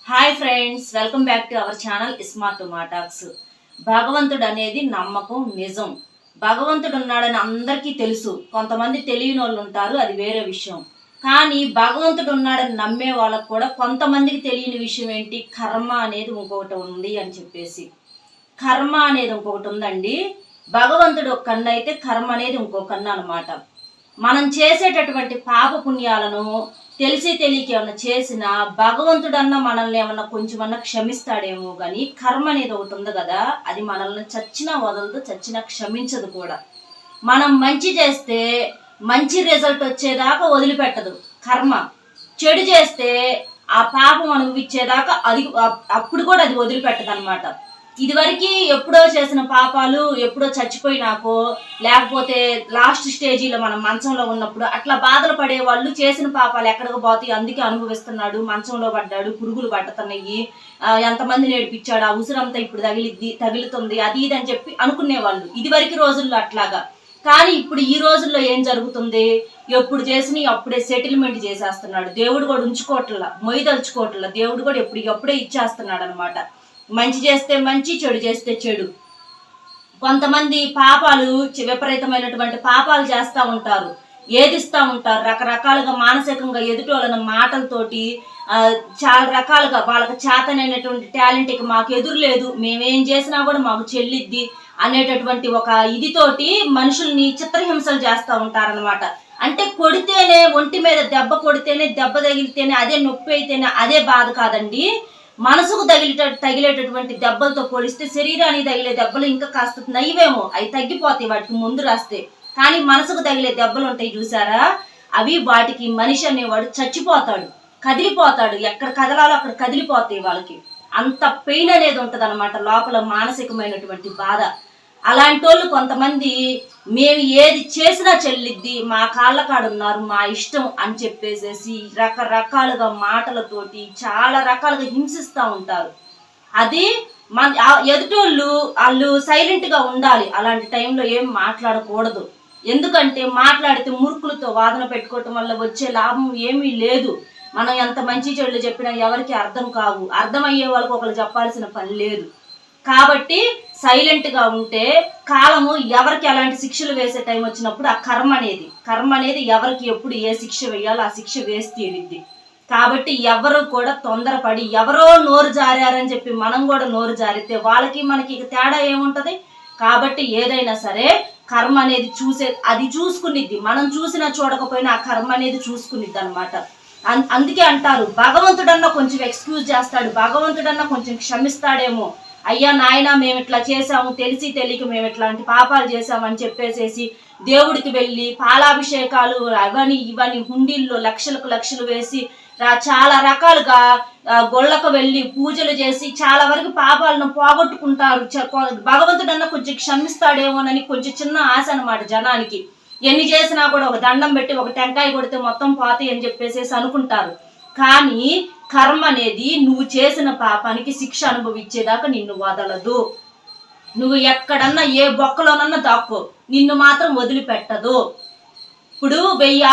Hi friends, welcome back to our channel smart talks. భగవంతుడు అనేది నమ్మకం, నిజం. భగవంతుడు ఉన్నాడని అందరికీ తెలుసు. కొంతమంది తెలియని వాళ్ళు ఉంటారు, అది వేరే విషయం. కానీ భగవంతుడు ఉన్నాడని నమ్మే వాళ్ళకు కూడా కొంతమందికి తెలియని విషయం ఏంటి, కర్మ అనేది ఇంకొకటి ఉంది అని చెప్పేసి. కర్మ అనేది ఇంకొకటి ఉందండి. భగవంతుడు ఒక కన్ను అయితే కర్మ అనేది ఇంకో కన్ను అనమాట. మనం చేసేటటువంటి పాప పుణ్యాలను తెలిసి తెలియక ఏమన్నా చేసినా భగవంతుడన్నా మనల్ని ఏమన్నా కొంచెమన్నా క్షమిస్తాడేమో కానీ కర్మ అనేది ఒకటి ఉంది కదా, అది మనల్ని చచ్చినా వదలదు, చచ్చినా క్షమించదు కూడా. మనం మంచి చేస్తే మంచి రిజల్ట్ వచ్చేదాకా వదిలిపెట్టదు కర్మ. చెడు చేస్తే ఆ పాపం అనుభవించేదాకా అది అప్పుడు కూడా అది వదిలిపెట్టదు అనమాట. ఇదివరకు ఎప్పుడో చేసిన పాపాలు ఎప్పుడో చచ్చిపోయినాకో, లేకపోతే లాస్ట్ స్టేజీలో మనం మంచంలో ఉన్నప్పుడు అట్లా బాధలు పడే వాళ్ళు చేసిన పాపాలు ఎక్కడికి పోతాయి, అందుకే అనుభవిస్తున్నాడు, మంచంలో పడ్డాడు, పురుగులు పడుతున్నాయి, ఎంతమంది నేర్పించాడు, ఆ ఉసురంతా ఇప్పుడు తగులుతుంది, అది ఇది అని చెప్పి అనుకునేవాళ్ళు ఇదివరకు రోజుల్లో అట్లాగా. కానీ ఇప్పుడు ఈ రోజుల్లో ఏం జరుగుతుంది, ఎప్పుడు చేసినా అప్పుడే సెటిల్మెంట్ చేసేస్తున్నాడు. దేవుడు కూడా ఉంచుకోవట్లా, మొయ్యదలుచుకోవట్లా, దేవుడు కూడా ఎప్పుడే ఇచ్చేస్తున్నాడు అనమాట. మంచి చేస్తే మంచి, చెడు చేస్తే చెడు. కొంతమంది పాపాలు, విపరీతమైనటువంటి పాపాలు చేస్తూ ఉంటారు, ఏదిస్తూ ఉంటారు, రకరకాలుగా మానసికంగా ఎదుటోళ్ళని మాటలతోటి చాలా రకాలుగా వాళ్ళకి చేతనైనటువంటి టాలెంట్కి మాకు ఎదురు లేదు, మేమేం చేసినా కూడా మాకు చెల్లిద్ది అనేటటువంటి ఒక ఇదితోటి మనుషుల్ని చిత్రహింసలు చేస్తూ ఉంటారనమాట. అంటే కొడితేనే, ఒంటి మీద దెబ్బ కొడితేనే, దెబ్బ తగిలితేనే అదే నొప్పి అయితేనే అదే బాధ కాదండి. మనసుకు తగిలేటటువంటి దెబ్బలతో పోలిస్తే శరీరానికి తగిలే దెబ్బలు ఇంకా కాస్త నయ్యవేమో, అవి తగ్గిపోతాయి వాటికి ముందు రాస్తే. కానీ మనసుకు తగిలే దెబ్బలు ఉంటాయి చూసారా, అవి వాటికి మనిషి అనేవాడు చచ్చిపోతాడు, కదిలిపోతాడు, ఎక్కడ కదలాలో అక్కడ కదిలిపోతాయి వాళ్ళకి. అంత పెయిన్ అనేది ఉంటది అనమాట లోపల, మానసికమైనటువంటి బాధ. అలాంటి వాళ్ళు కొంతమంది మేము ఏది చేసినా చెల్లిద్ది, మా కాళ్ళ కాడున్నారు, మా ఇష్టం అని చెప్పేసేసి రకరకాలుగా మాటలతోటి చాలా రకాలుగా హింసిస్తూ ఉంటారు. అది ఎదుటోళ్ళు వాళ్ళు సైలెంట్గా ఉండాలి. అలాంటి టైంలో ఏం మాట్లాడకూడదు. ఎందుకంటే మాట్లాడితే మూర్ఖులతో వాదన పెట్టుకోవటం వల్ల వచ్చే లాభం ఏమీ లేదు. మనం ఎంత మంచి చెడులు చెప్పినా ఎవరికి అర్థం కావు, అర్థమయ్యే వాళ్ళకి ఒకరు చెప్పాల్సిన పని లేదు. కాబట్టి సైలెంట్గా ఉంటే కాలము ఎవరికి ఎలాంటి శిక్షలు వేసే టైం వచ్చినప్పుడు ఆ కర్మ అనేది ఎవరికి ఎప్పుడు ఏ శిక్ష వేయాలో ఆ శిక్ష వేసి తీరిద్ది. కాబట్టి ఎవరు కూడా తొందరపడి ఎవరో నోరు జారారని చెప్పి మనం కూడా నోరు జారితే వాళ్ళకి మనకి తేడా ఏముంటది. కాబట్టి ఏదైనా సరే కర్మ అనేది అది చూసుకునిద్ది. మనం చూసినా చూడకపోయినా ఆ కర్మ అనేది చూసుకునిద్ది అనమాట. అందుకే అంటారు భగవంతుడన్నా కొంచెం ఎక్స్క్యూజ్ చేస్తాడు, భగవంతుడన్నా కొంచెం క్షమిస్తాడేమో. అయ్యా నాయన మేము ఇట్లా చేసాము, తెలిసి తెలియక మేము ఇట్లాంటి పాపాలు చేసామని చెప్పేసేసి దేవుడికి వెళ్ళి పాలాభిషేకాలు అవని ఇవని హుండీల్లో లక్షలు వేసి చాలా రకాలుగా గొళ్ళకు వెళ్ళి పూజలు చేసి చాలా వరకు పాపాలను పోగొట్టుకుంటారు. భగవంతుడన్నా కొంచెం క్షమిస్తాడేమోనని కొంచెం చిన్న ఆశ అనమాట జనానికి. ఎన్ని చేసినా కూడా ఒక దండం పెట్టి ఒక టెంకాయ కొడితే మొత్తం పోతాయి అని చెప్పేసేసి అనుకుంటారు. కానీ కర్మ అనేది నువ్వు చేసిన పాపానికి శిక్ష అనుభవించేదాకా నిన్ను వదలదు. నువ్వు ఎక్కడన్నా ఏ బొక్కలోనన్నా దాక్కో, నిన్ను మాత్రం వదిలిపెట్టదు. ఇప్పుడు 1000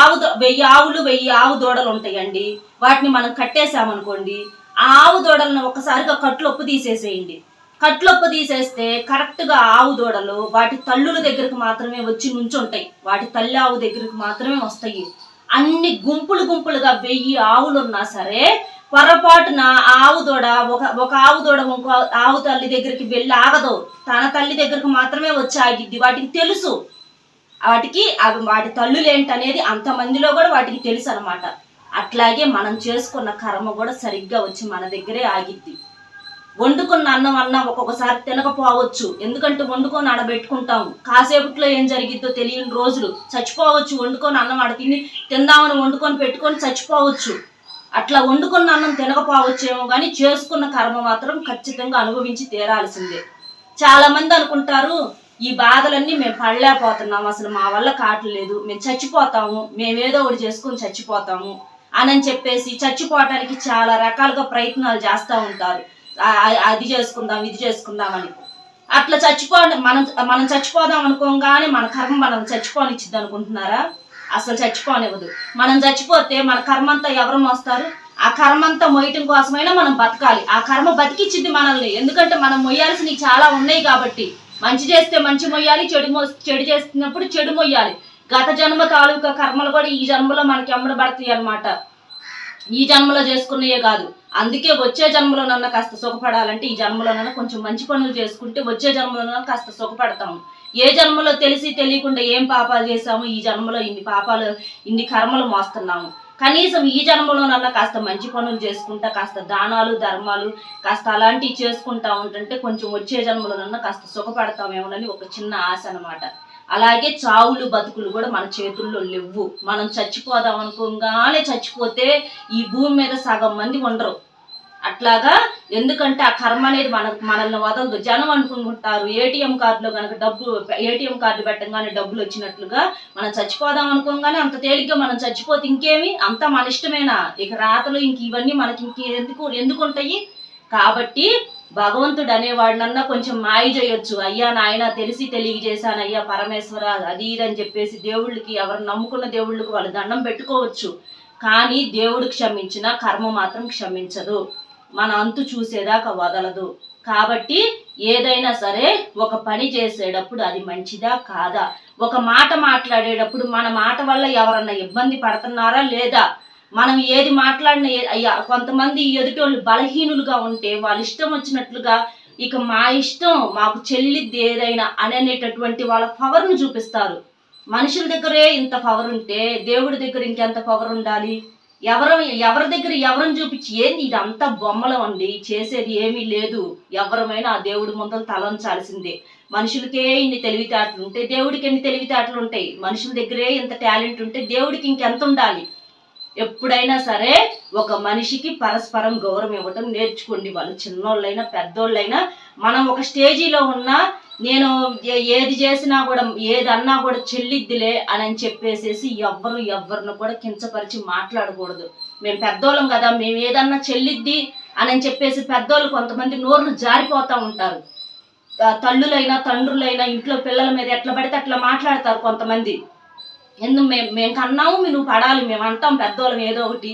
ఆవులు 1000 ఆవు దూడలు ఉంటాయండి. వాటిని మనం కట్టేసామనుకోండి, ఆ ఆవు దూడలను ఒకసారిగా కట్లొప్పు తీసేసేయండి. కట్లొప్పు తీసేస్తే కరెక్ట్గా ఆవు దూడలు వాటి తల్లుల దగ్గరకు మాత్రమే వచ్చి నుంచుంటాయి, వాటి తల్లి ఆవు దగ్గరకు మాత్రమే వస్తాయి. అన్ని గుంపులుగా 1000 ఆవులు ఉన్నా సరే పొరపాటున ఆవు దూడ ఒక ఆవు దూడ ఇంకో ఆవు తల్లి దగ్గరికి వెళ్ళి ఆగదు, తన తల్లి దగ్గరకు మాత్రమే వచ్చి ఆగిద్ది. వాటికి తెలుసు, వాటి తల్లులు ఏంటనేది అంతమందిలో కూడా వాటికి తెలుసు అనమాట. అట్లాగే మనం చేసుకున్న కర్మ కూడా సరిగ్గా వచ్చి మన దగ్గరే ఆగిద్ది. వండుకున్న అన్నం ఒక్కొక్కసారి తినకపోవచ్చు, ఎందుకంటే వండుకొని ఆడబెట్టుకుంటాము. కాసేపట్లో ఏం జరిగిద్దో తెలియని రోజులు చచ్చిపోవచ్చు. వండుకొని అన్నం ఆడ తిందామని వండుకొని పెట్టుకొని చచ్చిపోవచ్చు. అట్లా వండుకున్న అన్నం తినకపోవచ్చేమో కానీ చేసుకున్న కర్మ మాత్రం ఖచ్చితంగా అనుభవించి తీరాల్సిందే. చాలా మంది అనుకుంటారు ఈ బాధలన్నీ మేము పడలేకపోతున్నాము, అసలు మా వల్ల కావట్లేదు, మేము చచ్చిపోతాము, మేమేదో ఒకటి చేసుకొని చచ్చిపోతాము అని చెప్పేసి చచ్చిపోవటానికి చాలా రకాలుగా ప్రయత్నాలు చేస్తూ ఉంటారు. అది చేసుకుందాం ఇది చేసుకుందామని. అట్లా మనం చచ్చిపోదాం అనుకోగానే మన కర్మ మనం చచ్చిపోనిచ్చిద్ది అనుకుంటున్నారా? అసలు చచ్చిపోనివ్వదు. మనం చచ్చిపోతే మన కర్మ అంతా ఎవరు మోస్తారు? ఆ కర్మ అంతా మొయ్యటం కోసమైనా మనం బతకాలి. ఆ కర్మ బతికిచ్చిద్ది మనల్ని. ఎందుకంటే మనం మొయ్యాల్సినవి చాలా ఉన్నాయి కాబట్టి. మంచి చేస్తే మంచి మొయ్యాలి, చెడు చేస్తున్నప్పుడు చెడు మొయ్యాలి. గత జన్మ తాలూకా కర్మలు కూడా ఈ జన్మలో మనకి ఎమ్మడబడతాయి అన్నమాట. ఈ జన్మలో చేసుకున్నయే కాదు. అందుకే వచ్చే జన్మలోనన్నా కాస్త సుఖపడాలంటే ఈ జన్మలోనన్నా కొంచెం మంచి పనులు చేసుకుంటే వచ్చే జన్మలోనన్నా కాస్త సుఖపడతాము. ఏ జన్మలో తెలిసి తెలియకుండా ఏం పాపాలు చేసాము, ఈ జన్మలో ఇన్ని కర్మలు మోస్తున్నాము. కనీసం ఈ జన్మలోనన్నా కాస్త మంచి పనులు చేసుకుంటా, కాస్త దానాలు ధర్మాలు కాస్త అలాంటివి చేసుకుంటా ఉంటుంటే కొంచెం వచ్చే జన్మలోనన్నా కాస్త సుఖపడతామేమోనని ఒక చిన్న ఆశ అనమాట. అలాగే చావులు బతుకులు కూడా మన చేతుల్లో లేవు. మనం చచ్చిపోదాం అనుకోగానే చచ్చిపోతే ఈ భూమి మీద సగం మంది ఉండరు. అట్లాగా ఎందుకంటే ఆ కర్మ అనేది మనల్ని వదలదు. జనం అనుకుంటారు ఏటీఎం కార్డులో కనుక ఏటీఎం కార్డు పెట్టగానే డబ్బులు వచ్చినట్లుగా మనం చచ్చిపోదాం అనుకోగానే అంత తేలిగ్గా మనం చచ్చిపోతే ఇంకేమి, అంతా మన ఇష్టమేనా? ఇక రాతలు ఇంక ఇవన్నీ మనకి ఎందుకు ఉంటాయి? కాబట్టి భగవంతుడు అనేవాడినన్నా కొంచెం మాయ చేయొచ్చు. అయ్యా నాయన తెలిసి తెలియజేశాను అయ్యా పరమేశ్వర అది ఇదని చెప్పేసి దేవుళ్ళకి, ఎవరు నమ్ముకున్న దేవుళ్ళకి వాళ్ళు దండం పెట్టుకోవచ్చు. కానీ దేవుడు క్షమించిన కర్మ మాత్రం క్షమించదు. మన అంతు చూసేదాకా వదలదు. కాబట్టి ఏదైనా సరే ఒక పని చేసేటప్పుడు అది మంచిదా కాదా, ఒక మాట మాట్లాడేటప్పుడు మన మాట వల్ల ఎవరన్నా ఇబ్బంది పడుతున్నారా లేదా, మనం ఏది మాట్లాడినా కొంతమంది ఎదుటోళ్ళు బలహీనులుగా ఉంటే వాళ్ళు ఇష్టం వచ్చినట్లుగా ఇక మా ఇష్టం మాకు చెల్లిద్ది ఏదైనా అనేటటువంటి వాళ్ళ పవర్ను చూపిస్తారు. మనుషుల దగ్గరే ఇంత పవర్ ఉంటే దేవుడి దగ్గర ఇంకెంత పవర్ ఉండాలి? ఎవరి దగ్గర ఎవరిని చూపించి ఏంది ఇదంతా బొమ్మలు అండి, చేసేది ఏమీ లేదు. ఎవరమైనా ఆ దేవుడి ముందర తలంచాల్సిందే. మనుషులకే ఇన్ని తెలివితేటలు ఉంటే దేవుడికి ఎన్ని తెలివితేటలు ఉంటాయి? మనుషుల దగ్గరే ఇంత టాలెంట్ ఉంటే దేవుడికి ఇంకెంత ఉండాలి? ఎప్పుడైనా సరే ఒక మనిషికి పరస్పరం గౌరవం ఇవ్వటం నేర్చుకోండి. వాళ్ళు చిన్నోళ్ళైనా పెద్దోళ్ళైనా. మనం ఒక స్టేజీలో ఉన్నా నేను ఏది చేసినా కూడా ఏదన్నా కూడా చెల్లిద్దిలే అని చెప్పేసేసి ఎవరిని కూడా కించపరిచి మాట్లాడకూడదు. మేము పెద్దోళ్ళం కదా, మేము ఏదన్నా చెల్లిద్ది అని చెప్పేసి పెద్దోళ్ళు కొంతమంది నోర్లు జారిపోతూ ఉంటారు. తల్లులైనా తండ్రులైనా ఇంట్లో పిల్లల మీద ఎట్లా పడితే అట్లా మాట్లాడతారు కొంతమంది. మేము కన్నాము నువ్వు పడాలి, మేము అంటాం పెద్దోళ్ళం ఏదో ఒకటి.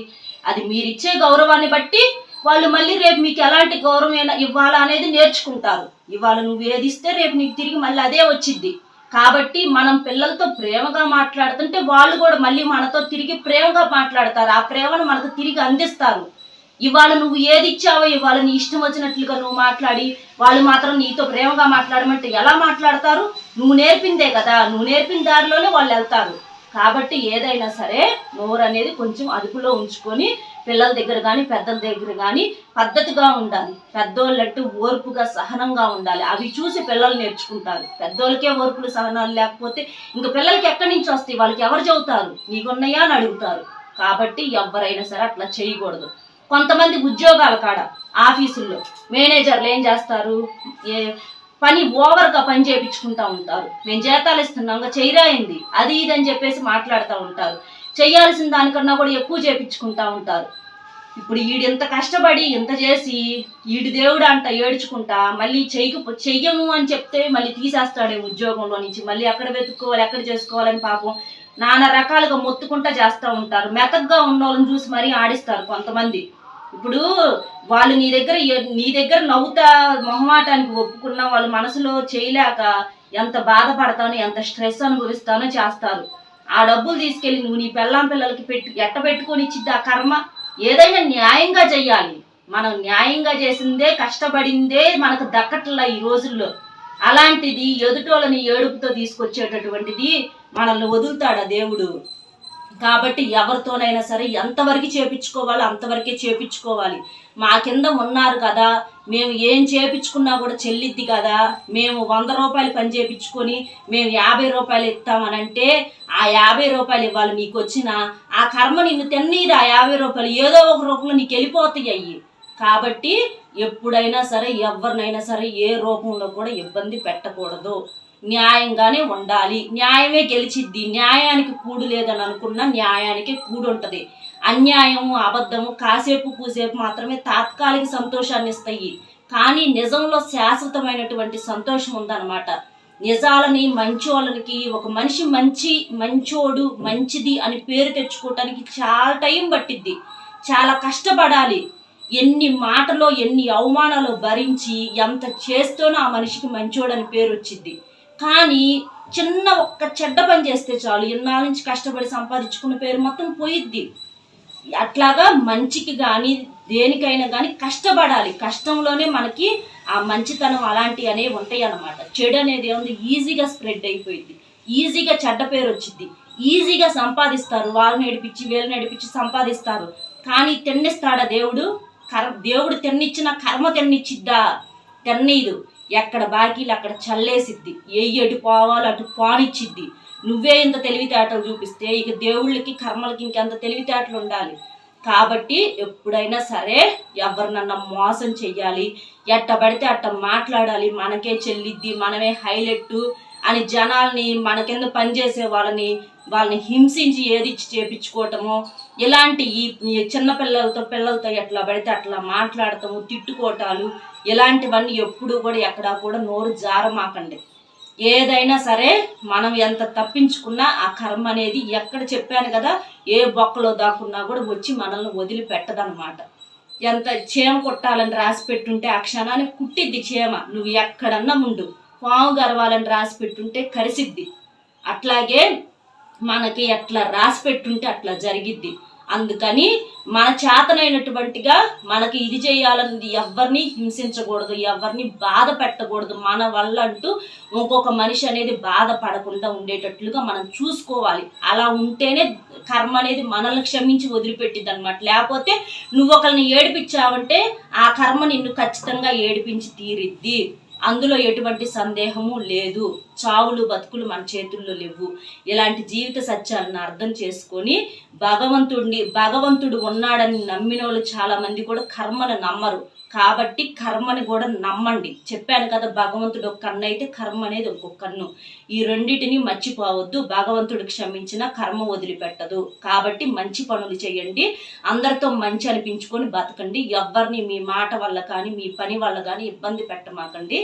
అది మీరిచ్చే గౌరవాన్ని బట్టి వాళ్ళు మళ్ళీ రేపు మీకు ఎలాంటి గౌరవం ఇవ్వాలా అనేది నేర్చుకుంటారు. ఇవాళ నువ్వు ఏది ఇస్తే రేపు నీకు తిరిగి మళ్ళీ అదే వచ్చిద్ది. కాబట్టి మనం పిల్లలతో ప్రేమగా మాట్లాడుతుంటే వాళ్ళు కూడా మళ్ళీ మనతో తిరిగి ప్రేమగా మాట్లాడతారు. ఆ ప్రేమను మనకు తిరిగి అందిస్తారు. ఇవాళ నువ్వు ఏది ఇచ్చావో ఇవాళ నీ ఇష్టం వచ్చినట్లుగా నువ్వు మాట్లాడి వాళ్ళు మాత్రం నీతో ప్రేమగా మాట్లాడమంటే ఎలా మాట్లాడతారు? నువ్వు నేర్పిందే కదా, నువ్వు నేర్పిన దారిలోనే వాళ్ళు వెళ్తారు. కాబట్టి ఏదైనా సరే నోరు అనేది కొంచెం అదుపులో ఉంచుకొని పిల్లల దగ్గర కానీ పెద్దల దగ్గర కానీ పద్ధతిగా ఉండాలి. పెద్దోళ్ళంటూ ఓర్పుగా సహనంగా ఉండాలి. అవి చూసి పిల్లలు నేర్చుకుంటారు. పెద్దోళ్ళకే ఓర్పులు సహనాలు లేకపోతే ఇంక పిల్లలకి ఎక్కడి నుంచి వస్తాయి? వాళ్ళకి ఎవరు చెబుతారు నీకున్నాయా అని అడుగుతారు. కాబట్టి ఎవరైనా సరే అట్లా చేయకూడదు. కొంతమంది ఉద్యోగాల కాడ ఆఫీసుల్లో మేనేజర్లు ఏం చేస్తారు? పని ఓవర్గా పని చేయించుకుంటా ఉంటారు. మేము జీతాలు ఇస్తున్నాంగా చేయరాయింది అది ఇది అని చెప్పేసి మాట్లాడుతూ ఉంటారు. చేయాల్సిన దానికన్నా కూడా ఎక్కువ చేయించుకుంటా ఉంటారు. ఇప్పుడు ఇంత కష్టపడి ఇంత చేసి ఈడు దేవుడు అంట ఏడ్చుకుంటా మళ్ళీ చెయ్యను అని చెప్తే మళ్ళీ తీసేస్తాడే ఉద్యోగంలో నుంచి. మళ్ళీ ఎక్కడ వెతుక్కోవాలి ఎక్కడ చేసుకోవాలని పాపం నానా రకాలుగా మొత్తుకుంటా చేస్తూ ఉంటారు. మెతగ్గా ఉన్న వాళ్ళని చూసి మరీ ఆడిస్తారు కొంతమంది. ఇప్పుడు వాళ్ళు నీ దగ్గర నవ్వుతా మొహమాటానికి ఒప్పుకున్న వాళ్ళు మనసులో చేయలేక ఎంత బాధపడతానో ఎంత స్ట్రెస్ అనుభవిస్తానో చేస్తారు. ఆ డబ్బులు తీసుకెళ్ళి నువ్వు నీ పిల్లలకి పెట్టుకొని ఇచ్చిద్ది ఆ కర్మ. ఏదైనా న్యాయంగా చెయ్యాలి. మనం న్యాయంగా చేసిందే కష్టపడిందే మనకు దక్కట్లా ఈ రోజుల్లో. అలాంటిది ఎదుటోళ్ళని ఏడుపుతో తీసుకొచ్చేటటువంటిది మనల్ని వదులుతాడా దేవుడు? కాబట్టి ఎవరితోనైనా సరే ఎంతవరకు చేపించుకోవాలో అంతవరకే చేపించుకోవాలి. మా కింద ఉన్నారు కదా, మేము ఏం చేపించుకున్నా కూడా చెల్లిద్ది కదా, మేము 100 రూపాయలు పని చేపించుకొని మేము 50 రూపాయలు ఇస్తామనంటే ఆ 50 రూపాయలు ఇవ్వాలి. నీకు వచ్చిన ఆ కర్మ నిన్ను తిన్నీది. ఆ 50 రూపాయలు ఏదో ఒక రూపంలో నీకు వెళ్ళిపోతాయి అయ్యి. కాబట్టి ఎప్పుడైనా సరే ఎవరినైనా సరే ఏ రూపంలో కూడా ఇబ్బంది పెట్టకూడదు. న్యాయంగానే ఉండాలి. న్యాయమే గెలిచిద్ది. న్యాయానికి కూడు లేదని అనుకున్నా న్యాయానికి కూడు ఉంటుంది. అన్యాయము అబద్ధము కాసేపు కూసేపు మాత్రమే తాత్కాలిక సంతోషాన్ని ఇస్తాయి. కానీ నిజంలో శాశ్వతమైనటువంటి సంతోషం ఉందన్నమాట. నిజాలని మంచోళ్ళకి ఒక మనిషి మంచోడు మంచిది అని పేరు తెచ్చుకోవటానికి చాలా టైం పట్టిద్ది. చాలా కష్టపడాలి. ఎన్ని మాటలో ఎన్ని అవమానాలు భరించి ఎంత చేస్తేనో ఆ మనిషికి మంచోడని పేరు వచ్చింది. కానీ చిన్న ఒక్క చెడ్డ పని చేస్తే చాలు ఇన్నాళ్ళ నుంచి కష్టపడి సంపాదించుకున్న పేరు మొత్తం పోయిద్ది. అట్లాగా మంచికి కానీ దేనికైనా కానీ కష్టపడాలి. కష్టంలోనే మనకి ఆ మంచితనం అలాంటివి అనేవి ఉంటాయి అన్నమాట. చెడు అనేది ఏముంది, ఈజీగా స్ప్రెడ్ అయిపోయింది, ఈజీగా చెడ్డ పేరు వచ్చింది, ఈజీగా సంపాదిస్తారు. వాళ్ళని నడిపించి వీళ్ళని నడిపించి సంపాదిస్తారు. కానీ తిన్నిస్తాడా దేవుడు? దేవుడు తిన్నిచ్చిన కర్మ తిన్నిచ్చిద్దా? తిన్నీదు. ఎక్కడ బాకీలు అక్కడ చల్లేసిద్ది, ఎటు పోవాలో అటు పానిచ్చిద్ది. నువ్వే ఇంత తెలివితేటలు చూపిస్తే ఇక దేవుళ్ళకి కర్మలకి ఇంకెంత తెలివితేటలు ఉండాలి. కాబట్టి ఎప్పుడైనా సరే ఎవరినన్నా మోసం చెయ్యాలి, ఎట్ట పడితే అట్ట మాట్లాడాలి, మనకే చెల్లిద్ది, మనమే హైలైట్ అని జనాల్ని మన కింద పనిచేసే వాళ్ళని హింసించి ఏదిచ్చి చేపించుకోవటము, ఇలాంటి ఈ చిన్న పిల్లలతో ఎట్లా పడితే అట్లా మాట్లాడటము, తిట్టుకోవటాలు, ఇలాంటివన్నీ ఎప్పుడు కూడా ఎక్కడా కూడా నోరు జారమాకండి. ఏదైనా సరే మనం ఎంత తప్పించుకున్నా ఆ కర్మ అనేది ఎక్కడ చెప్పాను కదా, ఏ బొక్కలో దాక్కున్నా కూడా వచ్చి మనల్ని వదిలిపెట్టదనమాట. ఎంత చీమ కొట్టాలని రాసి పెట్టుంటే ఆ క్షణాన్ని కుట్టిద్ది చీమ. నువ్వు ఎక్కడన్నా ముందు పాము గరవాలని రాసి పెట్టుంటే కరిసిద్ది. అట్లాగే మనకి ఎట్లా రాసి పెట్టుంటే అట్లా జరిగిద్ది. అందుకని మన చేతనైనటువంటిగా మనకి ఇది చేయాలన్నది ఎవరిని హింసించకూడదు, ఎవరిని బాధ పెట్టకూడదు. మన వల్ల అంటూ ఇంకొక మనిషి అనేది బాధపడకుండా ఉండేటట్లుగా మనం చూసుకోవాలి. అలా ఉంటేనే కర్మ అనేది మనల్ని క్షమించి వదిలిపెట్టిద్ది అనమాట. లేకపోతే నువ్వు ఒకరిని ఏడిపించావంటే ఆ కర్మ నిన్ను ఖచ్చితంగా ఏడిపించి తీరిద్ది. అందులో ఎటువంటి సందేహము లేదు. చావులు బతుకులు మన చేతుల్లో లేవు. ఇలాంటి జీవిత సత్యాలను అర్థం చేసుకొని భగవంతుడు ఉన్నాడని నమ్మిన వాళ్ళు చాలా మంది కూడా కర్మను నమ్మరు. కాబట్టి కర్మని కూడా నమ్మండి. చెప్పాను కదా, భగవంతుడు ఒక కన్ను అయితే కర్మ అనేది ఇంకొక కన్ను. ఈ రెండింటిని మర్చిపోవద్దు. భగవంతుడు క్షమించిన కర్మ వదిలిపెట్టదు. కాబట్టి మంచి పనులు చేయండి, అందరితో మంచి అనిపించుకొని బతకండి. ఎవరిని మీ మాట వల్ల కానీ మీ పని వల్ల కానీ ఇబ్బంది పెట్టమాకండి.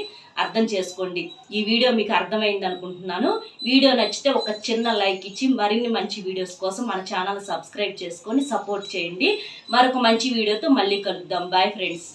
అర్థం చేసుకోండి. ఈ వీడియో మీకు అర్థమైంది అనుకుంటున్నాను. వీడియో నచ్చితే ఒక చిన్న లైక్ ఇచ్చి మరిన్ని మంచి వీడియోస్ కోసం మన ఛానల్ సబ్స్క్రైబ్ చేసుకొని సపోర్ట్ చేయండి. మరొక మంచి వీడియోతో మళ్ళీ కలుద్దాం. Bye friends.